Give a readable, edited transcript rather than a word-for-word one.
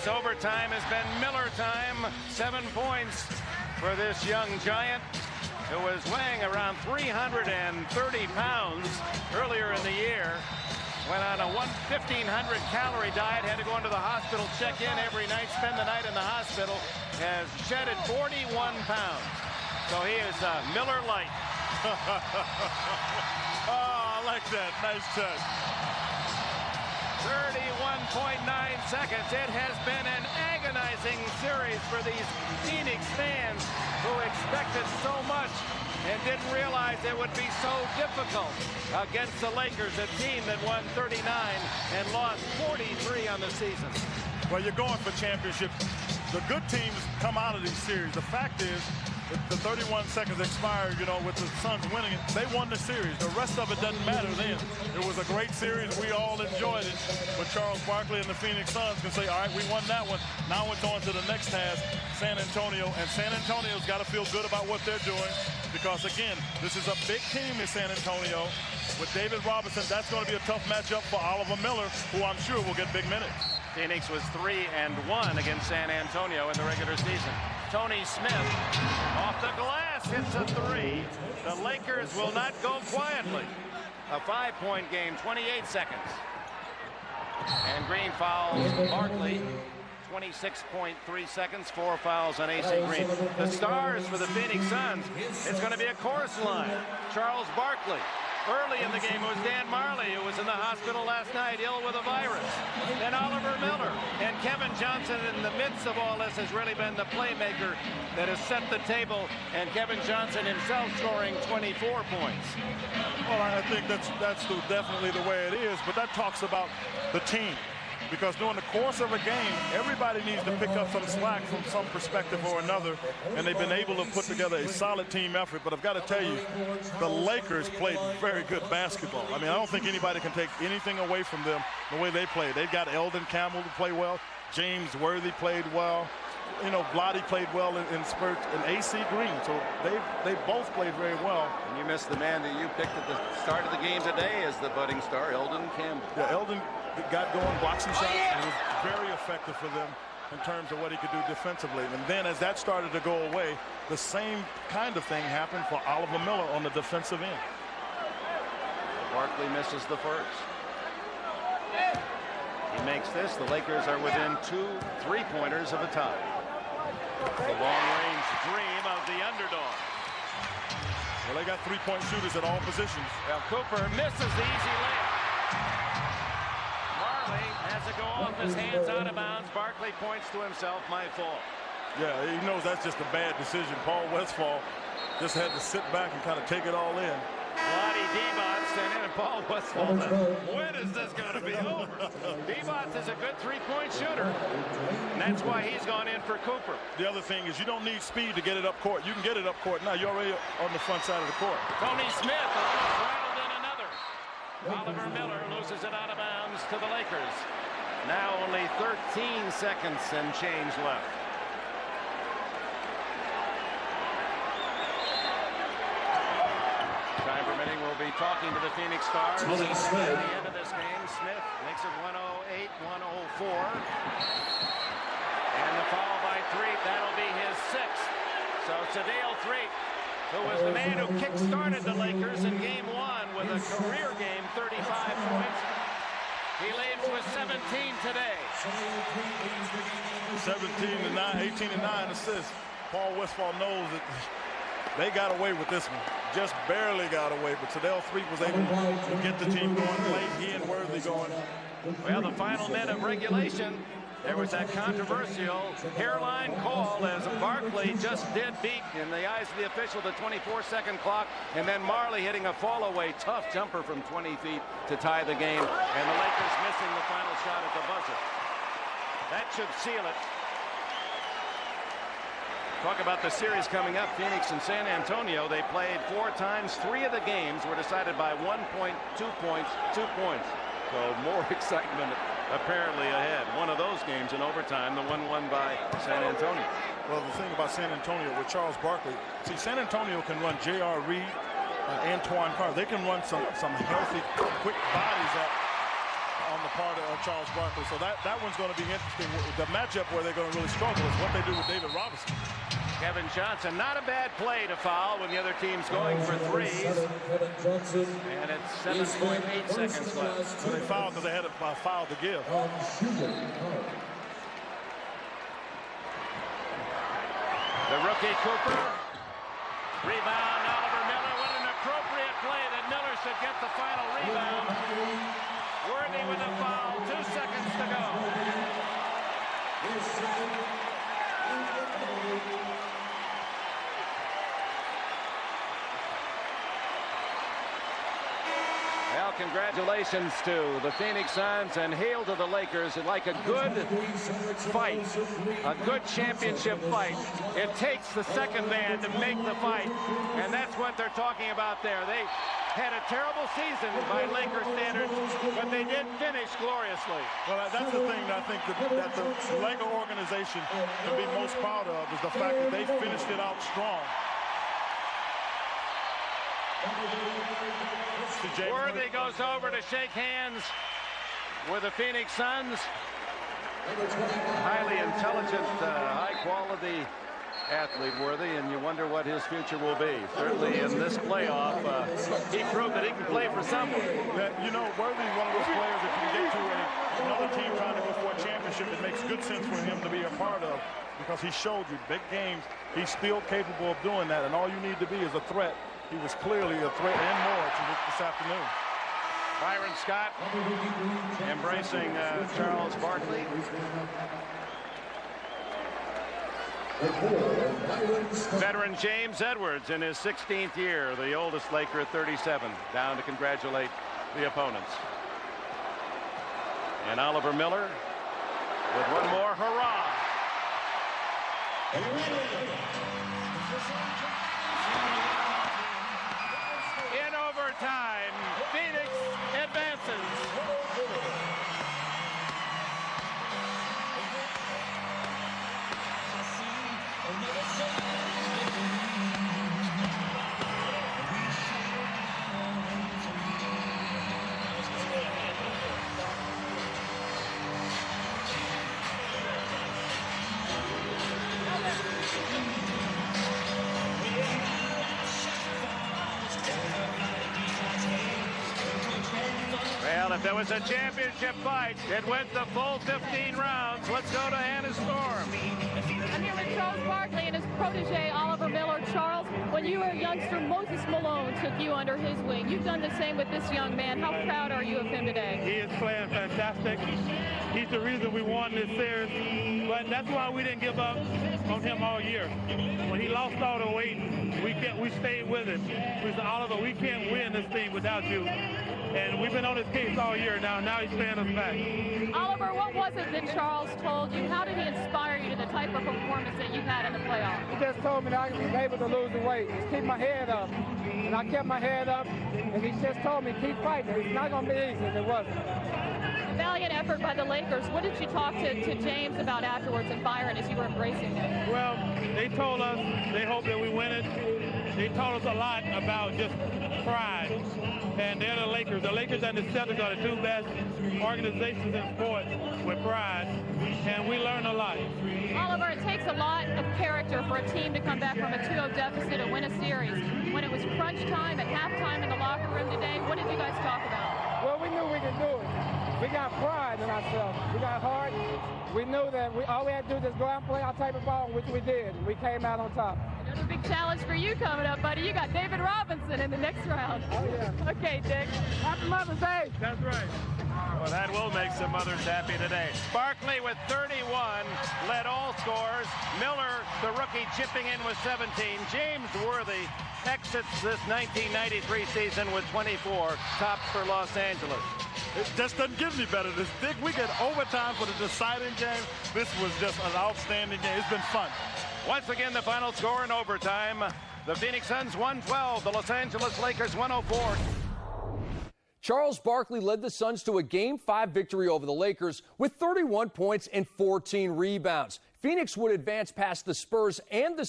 Phoenix overtime has been Miller time. 7 points for this young giant who was weighing around 330 pounds earlier in the year. Went on a 1,500-calorie diet, had to go into the hospital, check in every night, spend the night in the hospital, has shedded 41 pounds. So he is Miller Light. Oh, I like that. Nice touch. 31.9 seconds. It has been an agonizing series for these Phoenix fans who expected so much and didn't realize it would be so difficult against the Lakers, a team that won 39 and lost 43 on the season. Well, you're going for championships. The good teams come out of these series. The fact is, the 31 seconds expired, you know, with the Suns winning it. They won the series. The rest of it doesn't matter then. It was a great series. We all enjoyed it. But Charles Barkley and the Phoenix Suns can say, all right, we won that one. Now it's on to the next task, San Antonio. And San Antonio's got to feel good about what they're doing because, again, this is a big team in San Antonio. With David Robinson, that's going to be a tough matchup for Oliver Miller, who I'm sure will get big minutes. Phoenix was 3-1 against San Antonio in the regular season. Tony Smith off the glass hits a 3. The Lakers will not go quietly. A 5-point game, 28 seconds. And Green fouls Barkley. 26.3 seconds, 4 fouls on AC Green. The stars for the Phoenix Suns, it's going to be a chorus line. Charles Barkley. Early in the game, it was Dan Marley, who was in the hospital last night, ill with a virus. Then Oliver Miller. And Kevin Johnson, in the midst of all this, has really been the playmaker that has set the table. And Kevin Johnson himself scoring 24 points. Well, I think that's definitely the way it is. But that talks about the team. Because during the course of a game, everybody needs to pick up some slack from some perspective or another, and they've been able to put together a solid team effort. But I've got to tell you, the Lakers played very good basketball. I mean, I don't think anybody can take anything away from them the way they played. They've got Eldon Campbell to play well. James Worthy played well. You know, Blotty played well in spurts, and AC Green. So they both played very well. And you missed the man that you picked at the start of the game today as the budding star, Eldon Campbell. Yeah, Eldon got going, blocked some shots, and was very effective for them in terms of what he could do defensively. And then as that started to go away, the same kind of thing happened for Oliver Miller on the defensive end. Barkley misses the first. He makes this. The Lakers are within 2 3-pointers of a tie. The long-range dream of the underdog. Well, they got 3-point shooters at all positions. Well, Cooper misses the easy layup. Marley has to go off his hands out of bounds. Barkley points to himself, my fault. Yeah, he knows that's just a bad decision. Paul Westphal just had to sit back and kind of take it all in. Lonnie Debots and Paul Westphal. When is this going to be over? Debots is a good 3-point shooter. And that's why he's gone in for Cooper. The other thing is you don't need speed to get it up court. You can get it up court now. You're already on the front side of the court. Tony Smith almost rattled in another. Oliver Miller loses it out of bounds to the Lakers. Now only 13 seconds and change left. Time permitting, we'll be talking to the Phoenix Stars at the end of this game. Smith makes it 108-104. And the foul by Threet, that'll be his 6th. So Sadale Threet, who was the man who kick-started the Lakers in Game 1 with a career game, 35 points. He leads with 17 today. 17-9, 18-9 assists. Paul Westphal knows that they got away with this one. Just barely got away, but Sadale Threet was able to get the team going late. He and Worthy going. Well, the final minute of regulation, there was that controversial hairline call as Barkley just did beat, in the eyes of the official, the 24-second clock, and then Marley hitting a fall-away tough jumper from 20 feet to tie the game, and the Lakers missing the final shot at the buzzer. That should seal it. Talk about the series coming up. Phoenix and San Antonio, they played 4 times. 3 of the games were decided by 1 point, 2 points, 2 points. So more excitement apparently ahead. One of those games in overtime, the one won by San Antonio. Well, the thing about San Antonio with Charles Barkley, see, San Antonio can run J.R. Reed, Antoine Carter. They can run some healthy, quick bodies on on the part of Charles Barkley. So that one's going to be interesting. The matchup where they're going to really struggle is what they do with David Robinson. Kevin Johnson, not a bad play to foul when the other team's going for threes. And it's 7.8 seconds left. So they fouled because they had a foul to give. The rookie Cooper. Rebound, Oliver Miller. What an appropriate play that Miller should get the final rebound. Worthy with a foul. 2 seconds to go. Well, congratulations to the Phoenix Suns and hail to the Lakers. Like a good fight, a good championship fight, it takes the second man to make the fight, and that's what they're talking about there. They had a terrible season by Laker standards, but they did finish gloriously. Well, that's the thing that I think that the Laker organization can be most proud of is the fact that they finished it out strong. Worthy goes over to shake hands with the Phoenix Suns. Highly intelligent, high-quality athlete, Worthy, and you wonder what his future will be. Certainly in this playoff, he proved that he can play for someone. You know, Worthy is one of those players that you can get to another team trying to go for a championship. It makes good sense for him to be a part of because he showed you big games. He's still capable of doing that, and all you need to be is a threat. He was clearly a threat and more to this afternoon. Byron Scott embracing Charles Barkley. Veteran James Edwards in his 16th year, the oldest Laker at 37, down to congratulate the opponents. And Oliver Miller with one more hurrah. In overtime, Phoenix advances. Well, if there was a championship fight, it went the full 15 rounds. Let's go to Anna Storm. I'm here with Charles Barkley and his protege, Oliver Miller. Charles, when you were a youngster, Moses Malone took you under his wing. You've done the same with this young man. How proud are you of him today? He is playing fantastic. He's the reason we won this series. But that's why we didn't give up on him all year. When he lost all the weight, we stayed with him. We said, Oliver, we can't win this thing without you. And we've been on his case all year now. Now he's paying us back. Oliver, what was it that Charles told you? How did he inspire you to the type of performance that you've had in the playoffs? He just told me that I was able to lose the weight. Just keep my head up. And I kept my head up, and he just told me, keep fighting. It's not going to be easy, and it wasn't. A valiant effort by the Lakers. What did you talk to James about afterwards and Byron as you were embracing them? Well, they told us they hope that we win it. They told us a lot about just pride. And they're the Lakers. The Lakers and the Celtics are the two best organizations in sports with pride. And we learned a lot. Oliver, it takes a lot of character for a team to come back from a 2-0 deficit and win a series. When it was crunch time at halftime in the locker room today, what did you guys talk about? Well, we knew we could do it. We got pride in ourselves. We got heart. We knew that all we had to do was go out and play our type of ball, which we did. We came out on top. Another big challenge for you coming up, buddy. You got David Robinson in the next round. Oh, yeah. Okay, Dick. Happy Mother's Day. That's right. Well, that will make some mothers happy today. Barkley with 31 led all scores. Miller, the rookie, chipping in with 17. James Worthy exits this 1993 season with 24, tops for Los Angeles. It just doesn't get any better. This big, we get overtime for the deciding game. This was just an outstanding game. It's been fun. Once again, the final score in overtime. The Phoenix Suns 112, the Los Angeles Lakers 104. Charles Barkley led the Suns to a Game 5 victory over the Lakers with 31 points and 14 rebounds. Phoenix would advance past the Spurs and the